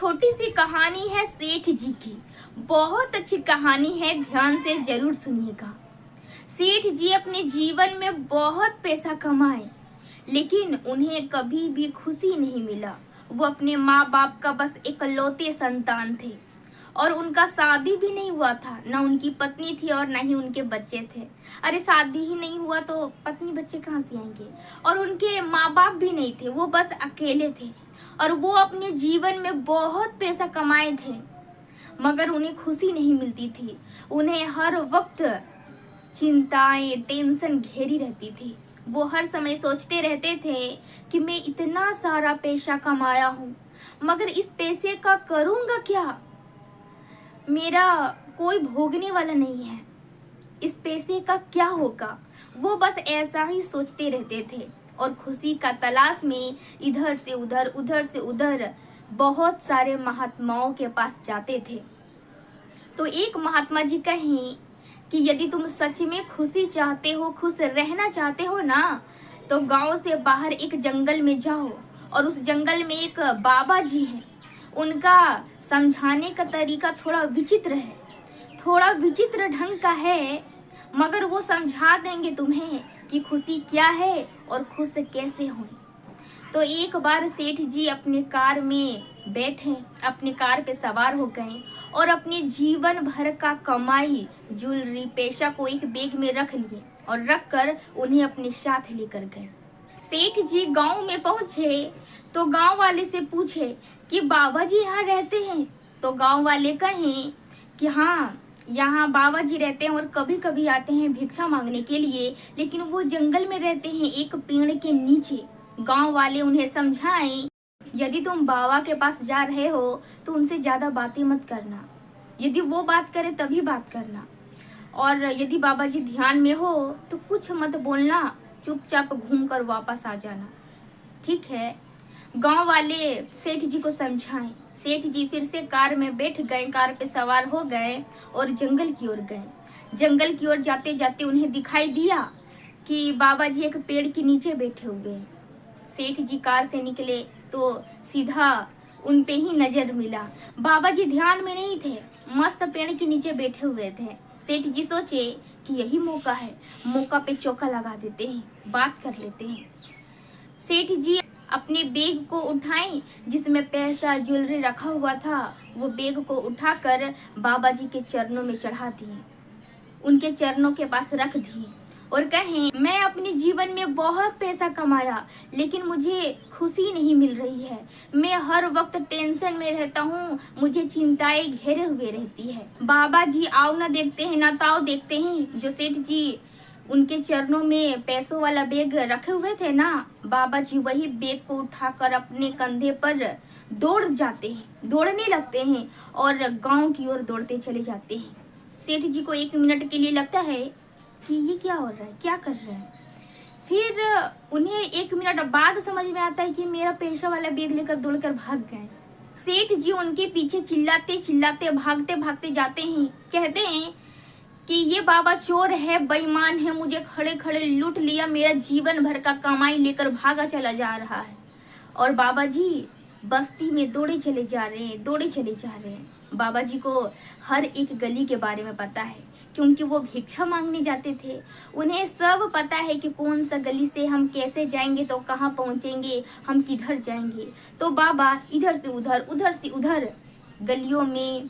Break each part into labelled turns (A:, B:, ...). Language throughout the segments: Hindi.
A: छोटी सी कहानी है सेठ जी की। बहुत अच्छी कहानी है, ध्यान से जरूर सुनिएगा। सेठ जी अपने जीवन में बहुत पैसा कमाए, लेकिन उन्हें कभी भी खुशी नहीं मिला। वो अपने माँ बाप का बस इकलौते संतान थे और उनका शादी भी नहीं हुआ था। ना उनकी पत्नी थी और ना ही उनके बच्चे थे। अरे शादी ही नहीं हुआ तो पत्नी बच्चे कहाँ से आएंगे। और उनके माँ बाप भी नहीं थे, वो बस अकेले थे और वो अपने जीवन में बहुत पैसा कमाए थे, मगर उन्हें खुशी नहीं मिलती थी। उन्हें हर वक्त चिंताएं, टेंशन घेरी रहती थी। वो हर समय सोचते रहते थे कि मैं इतना सारा पैसा कमाया हूँ, मगर इस पैसे का करूँगा क्या। मेरा कोई भोगने वाला नहीं है, इस पैसे का क्या होगा। वो बस ऐसा ही सोचते रहते थे और खुशी का तलाश में इधर से उधर, उधर से उधर बहुत सारे महात्माओं के पास जाते थे। तो एक महात्मा जी कहें कि यदि तुम सच में खुशी चाहते हो, खुश रहना चाहते हो ना, तो गांव से बाहर एक जंगल में जाओ और उस जंगल में एक बाबा जी हैं। उनका समझाने का तरीका थोड़ा विचित्र है, थोड़ा विचित्र ढंग का है, मगर वो समझा देंगे तुम्हें कि खुशी क्या है और खुश कैसे हो। तो एक बार सेठ जी अपने कार में बैठे, अपने कार पे सवार हो गए और अपने जीवन भर का कमाई, ज्वेलरी, पैसा को एक बैग में रख लिए और रख कर उन्हें अपने साथ लेकर गए। सेठ जी गांव में पहुंचे तो गांव वाले से पूछे कि बाबा जी यहाँ रहते हैं। तो गांव वाले कहें कि हाँ, यहाँ बाबा जी रहते हैं और कभी कभी आते हैं भिक्षा मांगने के लिए, लेकिन वो जंगल में रहते हैं, एक पेड़ के नीचे। गांव वाले उन्हें समझाएं, यदि तुम बाबा के पास जा रहे हो तो उनसे ज्यादा बातें मत करना, यदि वो बात करे तभी बात करना, और यदि बाबा जी ध्यान में हो तो कुछ मत बोलना, चुपचाप घूमकर वापस आ जाना, ठीक है। गांव वाले सेठ जी को समझाएं। सेठ जी फिर से कार में बैठ गए, कार पे सवार हो गए और जंगल की ओर गए। जंगल की ओर जाते जाते उन्हें दिखाई दिया कि बाबा जी एक पेड़ के नीचे बैठे हुए हैं। सेठ जी कार से निकले तो सीधा उन पे ही नजर मिला। बाबा जी ध्यान में नहीं थे, मस्त पेड़ के नीचे बैठे हुए थे। सेठ जी सोचे कि यही मौका है, मौका पे चौका लगा देते हैं, बात कर लेते हैं। सेठ जी अपने बैग को उठाएं जिसमें पैसा, ज्वेलरी रखा हुआ था। वो बैग को उठाकर बाबा जी के चरणों में चढ़ा दिए, उनके चरणों के पास रख दिए और कहें, मैं अपने जीवन में बहुत पैसा कमाया, लेकिन मुझे खुशी नहीं मिल रही है। मैं हर वक्त टेंशन में रहता हूँ, मुझे चिंताएं घेरे हुए रहती है। बाबा जी आओ न देखते हैं, ना ताओ देखते हैं। जो सेठ जी उनके चरणों में पैसों वाला बैग रखे हुए थे ना, बाबा जी वही बैग को उठाकर अपने कंधे पर दौड़ जाते हैं, दौड़ने लगते हैं और गांव की ओर दौड़ते चले जाते हैं। सेठ जी को 1 मिनट के लिए लगता है कि ये क्या हो रहा है, क्या कर रहे हैं। फिर उन्हें 1 मिनट बाद समझ में आता है कि मेरा पैसा वाला बैग लेकर दौड़कर भाग गए। सेठ जी उनके पीछे चिल्लाते चिल्लाते, भागते भागते जाते हैं। कहते हैं कि ये बाबा चोर है, बेईमान है, मुझे खड़े खड़े लूट लिया, मेरा जीवन भर का कमाई लेकर भागा चला जा रहा है। और बाबा जी बस्ती में दौड़े चले जा रहे हैं, दौड़े चले जा रहे हैं। बाबा जी को हर एक गली के बारे में पता है, क्योंकि वो भिक्षा मांगने जाते थे। उन्हें सब पता है कि कौन सा गली से हम कैसे जाएंगे तो कहाँ पहुँचेंगे, हम किधर जाएंगे। तो बाबा इधर से उधर, उधर से उधर, गलियों में,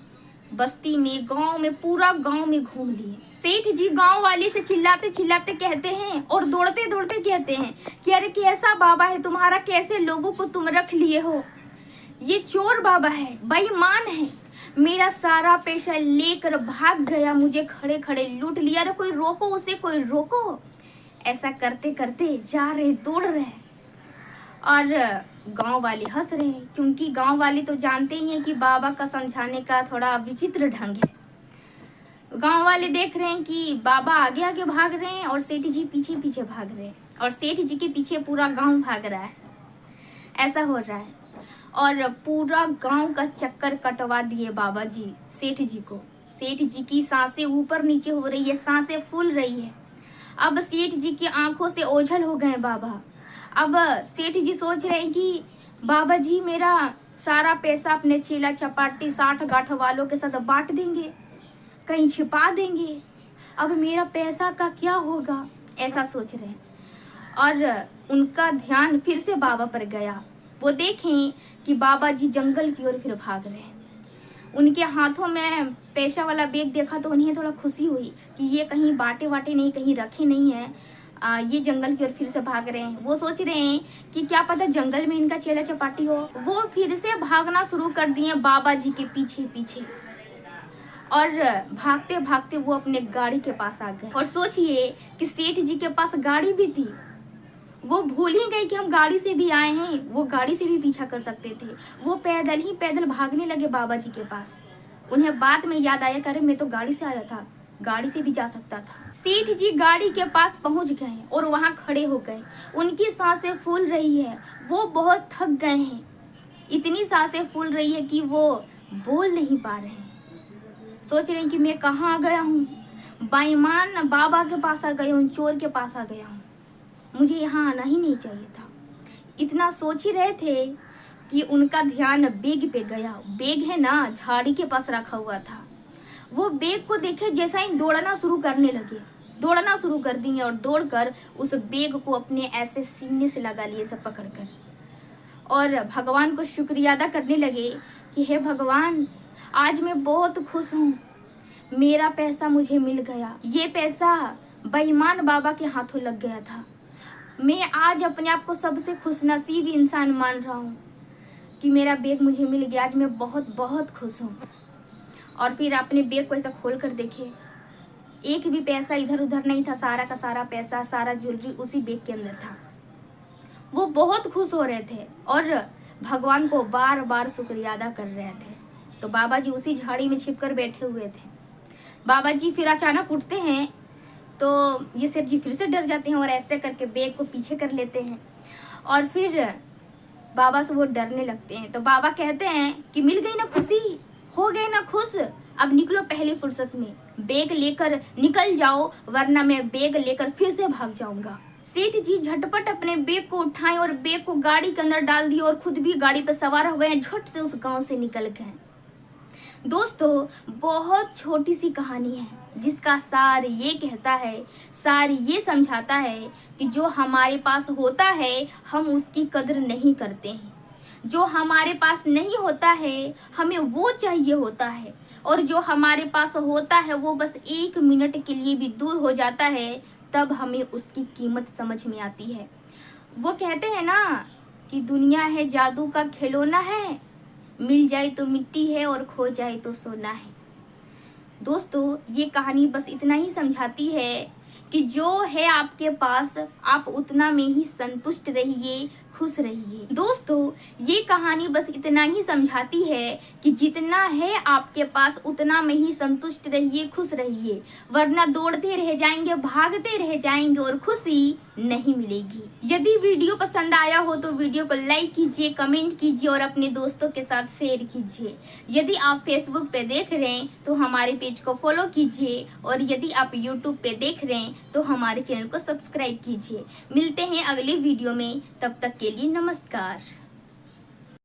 A: बस्ती में, गांव में, पूरा गांव में घूम लिए। सेठ जी गांव वाले से चिल्लाते चिल्लाते कहते हैं और दौड़ते दौड़ते कहते हैं कि अरे कैसा बाबा है तुम्हारा, कैसे लोगों को तुम रख लिए हो। ये चोर बाबा है, बेईमान है, मेरा सारा पैसा लेकर भाग गया, मुझे खड़े खड़े लूट लिया। अरे कोई रोको उसे, कोई रोको। ऐसा करते करते जा रहे, दौड़ रहे और गांव वाले हंस रहे हैं, क्योंकि गांव वाले तो जानते ही हैं कि बाबा का समझाने का थोड़ा विचित्र ढंग है। गांव वाले देख रहे हैं कि बाबा आगे आगे भाग रहे हैं और सेठ जी पीछे पीछे भाग रहे हैं और सेठ जी के पीछे पूरा गांव भाग रहा है। ऐसा हो रहा है और पूरा गांव का चक्कर कटवा दिए बाबा जी सेठ जी को। सेठ जी की सांसें ऊपर नीचे हो रही है, सांसें फूल रही है। अब सेठ जी की आंखों से ओझल हो गए बाबा। अब सेठ जी सोच रहे हैं कि बाबा जी मेरा सारा पैसा अपने चेला चपाटी साठ गांठ वालों के साथ बांट देंगे, कहीं छिपा देंगे। अब मेरा पैसा का क्या होगा, ऐसा सोच रहे हैं। और उनका ध्यान फिर से बाबा पर गया। वो देखें कि बाबा जी जंगल की ओर फिर भाग रहे हैं। उनके हाथों में पैसा वाला बैग देखा तो उन्हें थोड़ा खुशी हुई कि ये कहीं बाटे वाटे नहीं, कहीं रखे नहीं है। ये जंगल की ओर फिर से भाग रहे हैं। वो सोच रहे हैं कि क्या पता जंगल में इनका चेला चपाटी हो। वो फिर से भागना शुरू कर दिए बाबा जी के पीछे पीछे। और भागते भागते वो अपने गाड़ी के पास आ गए। और सोचिए कि सेठ जी के पास गाड़ी भी थी। वो भूल ही गए कि हम गाड़ी से भी आए हैं, वो गाड़ी से भी पीछा कर सकते थे। वो पैदल ही पैदल भागने लगे बाबा जी के पास। उन्हें बाद में याद आया, करे मैं तो गाड़ी से आया था, गाड़ी से भी जा सकता था। सेठ जी गाड़ी के पास पहुंच गए और वहां खड़े हो गए। उनकी सांसें फूल रही है, वो बहुत थक गए हैं। इतनी सांसें फूल रही है कि वो बोल नहीं पा रहे हैं। सोच रहे हैं कि मैं कहाँ आ गया हूँ, बेईमान बाबा के पास आ गया हूँ, चोर के पास आ गया हूँ, मुझे यहाँ आना ही नहीं चाहिए था। इतना सोच ही रहे थे कि उनका ध्यान बैग पे गया। बैग है ना, झाड़ी के पास रखा हुआ था। वो बैग को देखे जैसा ही दौड़ना शुरू करने लगे, दौड़ना शुरू कर दिए और दौड़कर उस बैग को अपने ऐसे सीने से लगा लिए सब पकड़कर। और भगवान को शुक्रिया अदा करने लगे कि हे भगवान, आज मैं बहुत खुश हूँ, मेरा पैसा मुझे मिल गया। ये पैसा बेईमान बाबा के हाथों लग गया था। मैं आज अपने आप को सबसे खुशनसीब इंसान मान रहा हूँ कि मेरा बैग मुझे मिल गया। आज मैं बहुत बहुत खुश हूँ। और फिर अपने बैग को ऐसा खोल कर देखे, एक भी पैसा इधर उधर नहीं था। सारा का सारा पैसा, सारा ज्वेलरी उसी बैग के अंदर था। वो बहुत खुश हो रहे थे और भगवान को बार बार शुक्रिया अदा कर रहे थे। तो बाबा जी उसी झाड़ी में छिपकर बैठे हुए थे। बाबा जी फिर अचानक उठते हैं तो ये सेठ जी फिर से डर जाते हैं और ऐसे करके बैग को पीछे कर लेते हैं। और फिर बाबा से वो डरने लगते हैं। तो बाबा कहते हैं कि मिल गई ना खुशी, हो गए ना खुश, अब निकलो पहली फुर्सत में, बैग लेकर निकल जाओ, वरना मैं बैग लेकर फिर से भाग जाऊंगा। सेठ जी झटपट अपने बैग को उठाए और बैग को गाड़ी के अंदर डाल दिए और खुद भी गाड़ी पर सवार हो गए। झट से उस गांव से निकल गए। दोस्तों, बहुत छोटी सी कहानी है जिसका सार ये कहता है, सार ये समझाता है कि जो हमारे पास होता है हम उसकी कदर नहीं करते हैं। जो हमारे पास नहीं होता है हमें वो चाहिए होता है, और जो हमारे पास होता है वो बस 1 मिनट के लिए भी दूर हो जाता है, तब हमें उसकी कीमत समझ में आती है। वो कहते हैं ना कि दुनिया है जादू का खिलौना है, मिल जाए तो मिट्टी है और खो जाए तो सोना है। दोस्तों, ये कहानी बस इतना ही समझाती है कि जो है आपके पास आप उतना में ही संतुष्ट रहिए, खुश रहिए। दोस्तों, ये कहानी बस इतना ही समझाती है कि जितना है आपके पास उतना में ही संतुष्ट रहिए, खुश रहिए, वरना दौड़ते रह जाएंगे, भागते रह जाएंगे और खुशी नहीं मिलेगी। यदि वीडियो पसंद आया हो तो वीडियो को लाइक कीजिए, कमेंट कीजिए और अपने दोस्तों के साथ शेयर कीजिए। यदि आप फेसबुक पे देख रहे हैं तो हमारे पेज को फॉलो कीजिए, और यदि आप यूट्यूब पे देख रहे हैं तो हमारे चैनल को सब्सक्राइब कीजिए। मिलते हैं अगले वीडियो में, तब तक के लिए नमस्कार।